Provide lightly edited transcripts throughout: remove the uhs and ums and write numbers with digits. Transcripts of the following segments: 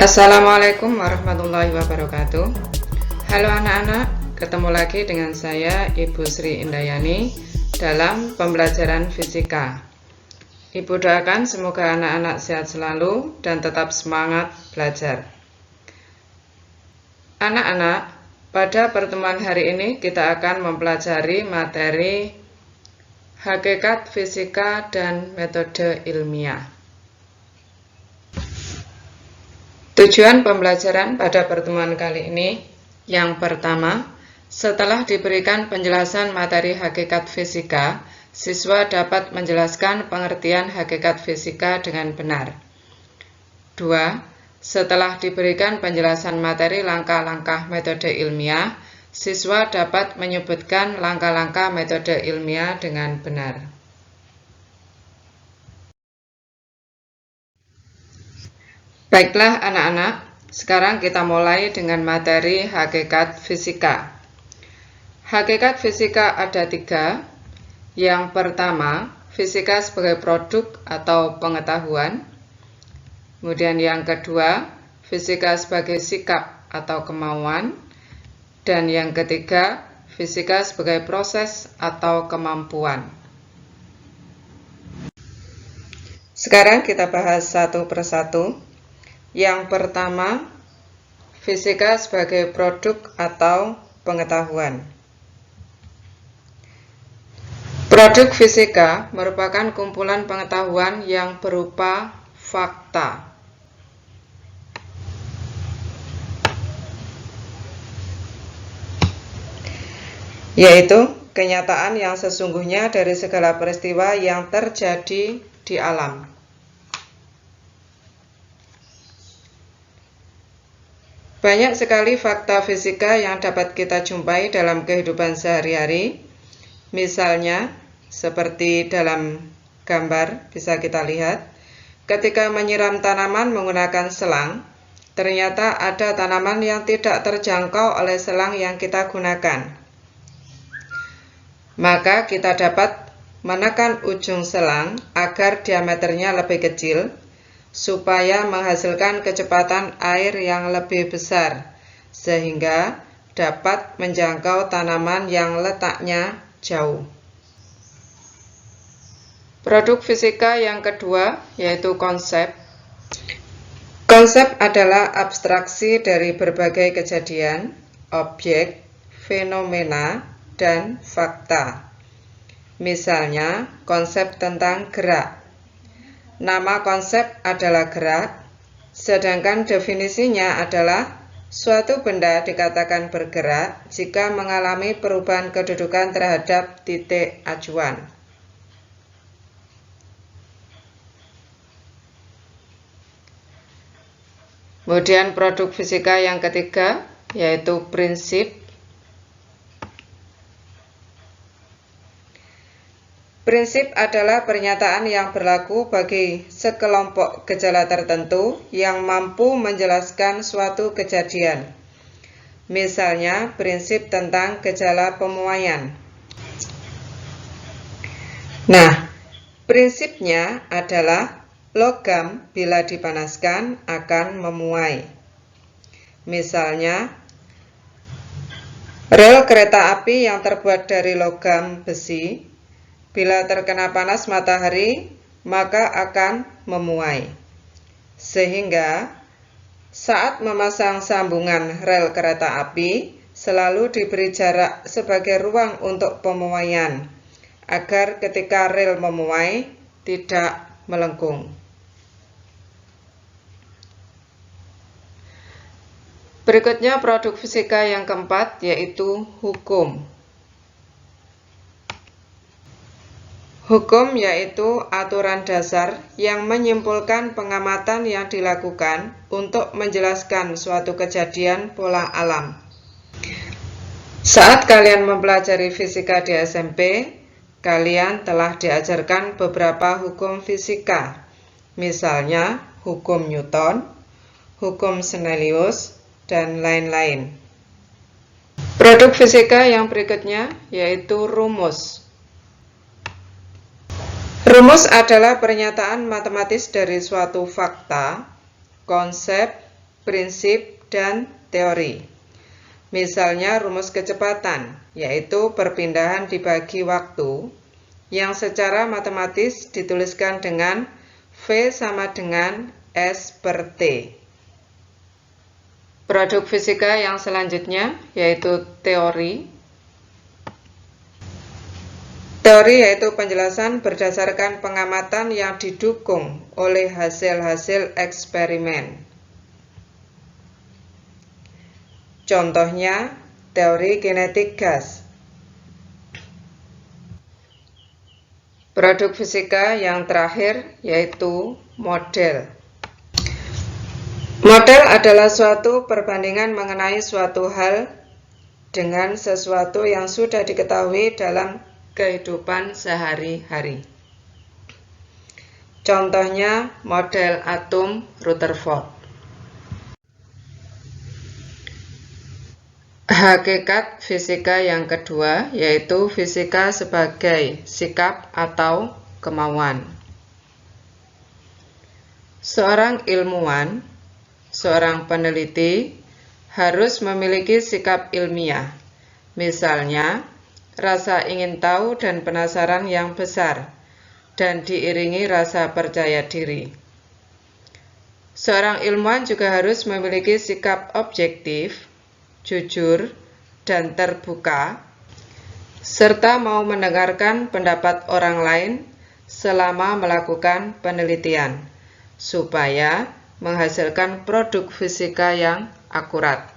Assalamualaikum warahmatullahi wabarakatuh. Halo anak-anak, ketemu lagi dengan saya Ibu Sri Indayani dalam pembelajaran fisika. Ibu doakan semoga anak-anak sehat selalu dan tetap semangat belajar. Anak-anak, pada pertemuan hari ini kita akan mempelajari materi hakikat fisika dan metode ilmiah. Tujuan pembelajaran pada pertemuan kali ini, yang pertama, setelah diberikan penjelasan materi hakikat fisika, siswa dapat menjelaskan pengertian hakikat fisika dengan benar. 2. Setelah diberikan penjelasan materi langkah-langkah metode ilmiah, siswa dapat menyebutkan langkah-langkah metode ilmiah dengan benar. Baiklah anak-anak, sekarang kita mulai dengan materi hakikat fisika. Hakikat fisika ada 3. Yang pertama, fisika sebagai produk atau pengetahuan. Kemudian yang kedua, fisika sebagai sikap atau kemauan. Dan yang ketiga, fisika sebagai proses atau kemampuan. Sekarang kita bahas satu persatu. Yang pertama, fisika sebagai produk atau pengetahuan. Produk fisika merupakan kumpulan pengetahuan yang berupa fakta. Yaitu kenyataan yang sesungguhnya dari segala peristiwa yang terjadi di alam. Banyak sekali fakta fisika yang dapat kita jumpai dalam kehidupan sehari-hari. Misalnya, seperti dalam gambar bisa kita lihat, ketika menyiram tanaman menggunakan selang, ternyata ada tanaman yang tidak terjangkau oleh selang yang kita gunakan. Maka kita dapat menekan ujung selang agar diameternya lebih kecil, supaya menghasilkan kecepatan air yang lebih besar, sehingga dapat menjangkau tanaman yang letaknya jauh. Produk fisika yang kedua yaitu konsep. Konsep adalah abstraksi dari berbagai kejadian, objek, fenomena, dan fakta. Misalnya, konsep tentang gerak. Nama konsep adalah gerak, sedangkan definisinya adalah suatu benda dikatakan bergerak jika mengalami perubahan kedudukan terhadap titik acuan. Kemudian produk fisika yang ketiga yaitu prinsip. Prinsip adalah pernyataan yang berlaku bagi sekelompok gejala tertentu yang mampu menjelaskan suatu kejadian. Misalnya, prinsip tentang gejala pemuaian. Nah, prinsipnya adalah logam bila dipanaskan akan memuai. Misalnya, rel kereta api yang terbuat dari logam besi, bila terkena panas matahari, maka akan memuai. Sehingga, saat memasang sambungan rel kereta api, selalu diberi jarak sebagai ruang untuk pemuaian, agar ketika rel memuai, tidak melengkung. Berikutnya produk fisika yang keempat, yaitu hukum. Hukum yaitu aturan dasar yang menyimpulkan pengamatan yang dilakukan untuk menjelaskan suatu kejadian pola alam. Saat kalian mempelajari fisika di SMP, kalian telah diajarkan beberapa hukum fisika, misalnya hukum Newton, hukum Snellius, dan lain-lain. Produk fisika yang berikutnya yaitu rumus. Rumus adalah pernyataan matematis dari suatu fakta, konsep, prinsip, dan teori. Misalnya rumus kecepatan, yaitu perpindahan dibagi waktu, yang secara matematis dituliskan dengan V sama dengan S per T. Produk fisika yang selanjutnya yaitu teori. Teori yaitu penjelasan berdasarkan pengamatan yang didukung oleh hasil-hasil eksperimen. Contohnya, teori kinetik gas. Produk fisika yang terakhir yaitu model. Model adalah suatu perbandingan mengenai suatu hal dengan sesuatu yang sudah diketahui dalam kehidupan sehari-hari. Contohnya, model atom Rutherford. Hakikat fisika yang kedua yaitu fisika sebagai sikap atau kemauan. Seorang ilmuwan, seorang peneliti harus memiliki sikap ilmiah, misalnya rasa ingin tahu dan penasaran yang besar, dan diiringi rasa percaya diri. Seorang ilmuwan juga harus memiliki sikap objektif, jujur, dan terbuka, serta mau mendengarkan pendapat orang lain selama melakukan penelitian, supaya menghasilkan produk fisika yang akurat.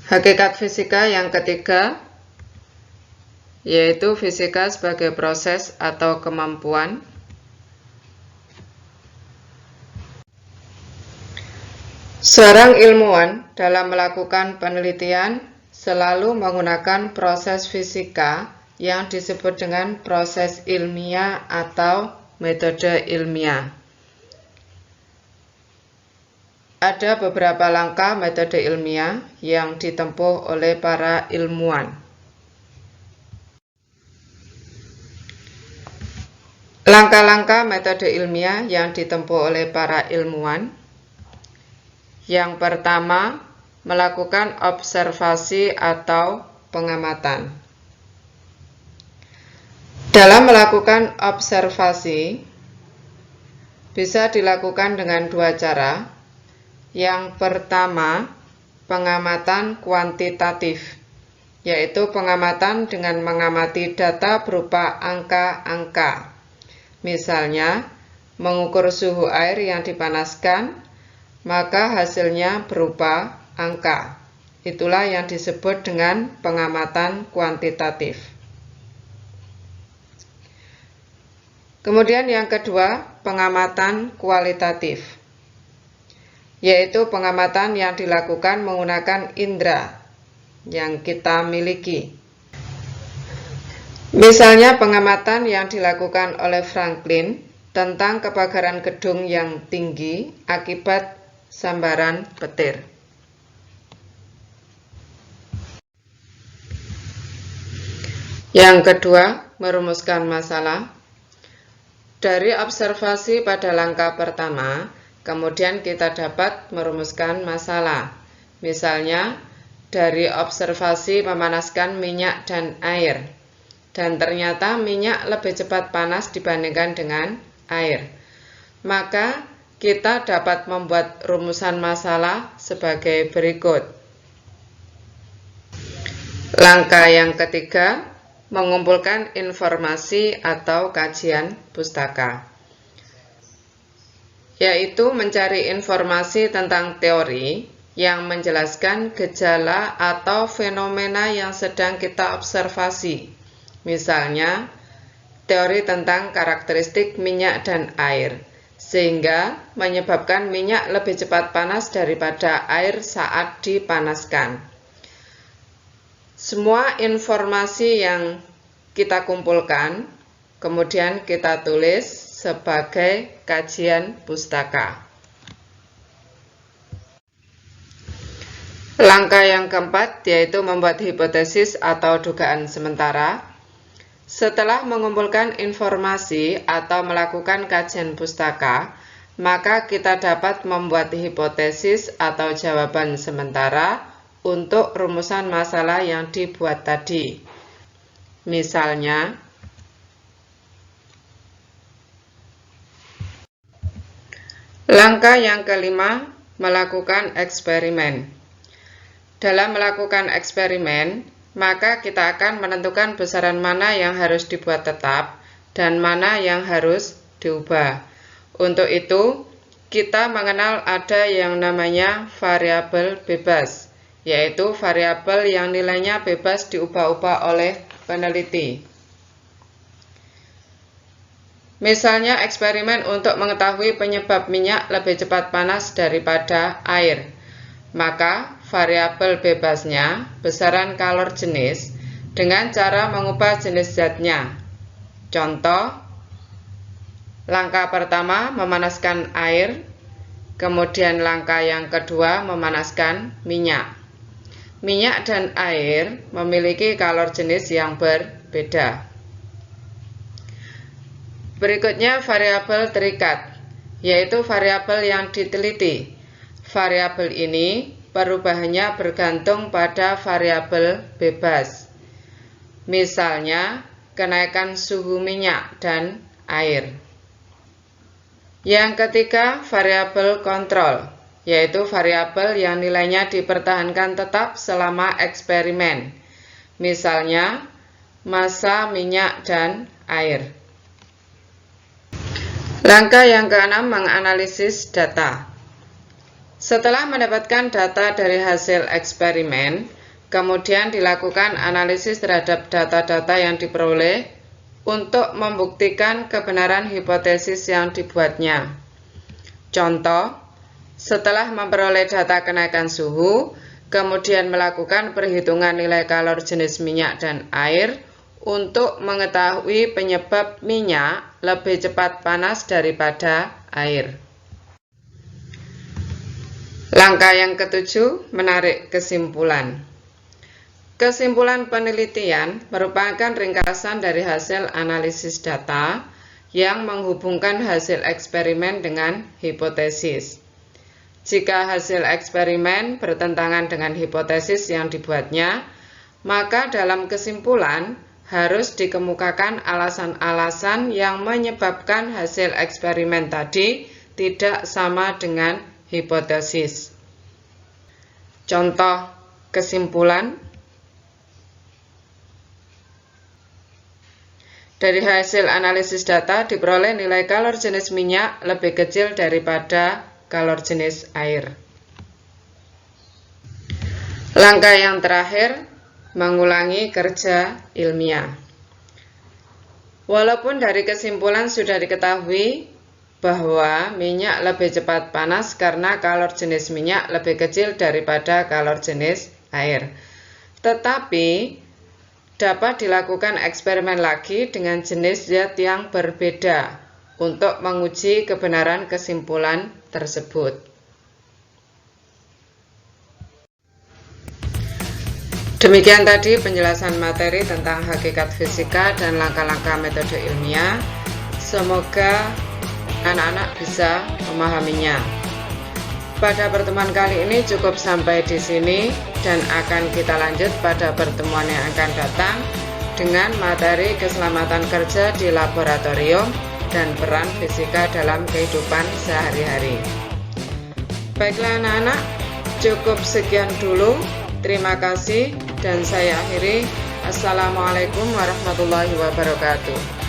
Hakikat fisika yang ketiga yaitu fisika sebagai proses atau kemampuan. Seorang ilmuwan dalam melakukan penelitian selalu menggunakan proses fisika yang disebut dengan proses ilmiah atau metode ilmiah. Ada beberapa langkah metode ilmiah yang ditempuh oleh para ilmuwan. Langkah-langkah metode ilmiah yang ditempuh oleh para ilmuwan. Yang pertama, melakukan observasi atau pengamatan. Dalam melakukan observasi, bisa dilakukan dengan dua cara. Yang pertama, pengamatan kuantitatif, yaitu pengamatan dengan mengamati data berupa angka-angka. Misalnya, mengukur suhu air yang dipanaskan, maka hasilnya berupa angka. Itulah yang disebut dengan pengamatan kuantitatif. Kemudian yang kedua, pengamatan kualitatif, yaitu pengamatan yang dilakukan menggunakan indera yang kita miliki. Misalnya pengamatan yang dilakukan oleh Franklin tentang kebakaran gedung yang tinggi akibat sambaran petir. Yang kedua, merumuskan masalah. Dari observasi pada langkah pertama, kemudian kita dapat merumuskan masalah. Misalnya, dari observasi memanaskan minyak dan air, dan ternyata minyak lebih cepat panas dibandingkan dengan air. Maka kita dapat membuat rumusan masalah sebagai berikut. Langkah yang ketiga, mengumpulkan informasi atau kajian pustaka, yaitu mencari informasi tentang teori yang menjelaskan gejala atau fenomena yang sedang kita observasi. Misalnya, teori tentang karakteristik minyak dan air, sehingga menyebabkan minyak lebih cepat panas daripada air saat dipanaskan. Semua informasi yang kita kumpulkan, kemudian kita tulis sebagai kajian pustaka. Langkah yang keempat yaitu membuat hipotesis atau dugaan sementara. Setelah mengumpulkan informasi atau melakukan kajian pustaka, maka kita dapat membuat hipotesis atau jawaban sementara untuk rumusan masalah yang dibuat tadi. Misalnya, langkah yang kelima, melakukan eksperimen. Dalam melakukan eksperimen, maka kita akan menentukan besaran mana yang harus dibuat tetap dan mana yang harus diubah. Untuk itu, kita mengenal ada yang namanya variabel bebas, yaitu variabel yang nilainya bebas diubah-ubah oleh peneliti. Misalnya eksperimen untuk mengetahui penyebab minyak lebih cepat panas daripada air. Maka variabel bebasnya besaran kalor jenis dengan cara mengubah jenis zatnya. Contoh, langkah pertama memanaskan air, kemudian langkah yang kedua memanaskan minyak. Minyak dan air memiliki kalor jenis yang berbeda. Berikutnya variabel terikat, yaitu variabel yang diteliti. Variabel ini perubahannya bergantung pada variabel bebas. Misalnya, kenaikan suhu minyak dan air. Yang ketiga, variabel kontrol, yaitu variabel yang nilainya dipertahankan tetap selama eksperimen. Misalnya, massa minyak dan air. Langkah yang keenam, menganalisis data. Setelah mendapatkan data dari hasil eksperimen, kemudian dilakukan analisis terhadap data-data yang diperoleh untuk membuktikan kebenaran hipotesis yang dibuatnya. Contoh, setelah memperoleh data kenaikan suhu, kemudian melakukan perhitungan nilai kalor jenis minyak dan air untuk mengetahui penyebab minyak lebih cepat panas daripada air. Langkah yang ketujuh, menarik kesimpulan. Kesimpulan penelitian merupakan ringkasan dari hasil analisis data yang menghubungkan hasil eksperimen dengan hipotesis. Jika hasil eksperimen bertentangan dengan hipotesis yang dibuatnya, maka dalam kesimpulan harus dikemukakan alasan-alasan yang menyebabkan hasil eksperimen tadi tidak sama dengan hipotesis. Contoh kesimpulan, dari hasil analisis data diperoleh nilai kalor jenis minyak lebih kecil daripada kalor jenis air. Langkah yang terakhir, mengulangi kerja ilmiah. Walaupun dari kesimpulan sudah diketahui bahwa minyak lebih cepat panas karena kalor jenis minyak lebih kecil daripada kalor jenis air, tetapi dapat dilakukan eksperimen lagi dengan jenis zat yang berbeda untuk menguji kebenaran kesimpulan tersebut. Demikian tadi penjelasan materi tentang hakikat fisika dan langkah-langkah metode ilmiah. Semoga anak-anak bisa memahaminya. Pada pertemuan kali ini cukup sampai di sini dan akan kita lanjut pada pertemuan yang akan datang dengan materi keselamatan kerja di laboratorium dan peran fisika dalam kehidupan sehari-hari. Baiklah anak-anak, cukup sekian dulu. Terima kasih dan saya akhiri. Assalamualaikum warahmatullahi wabarakatuh.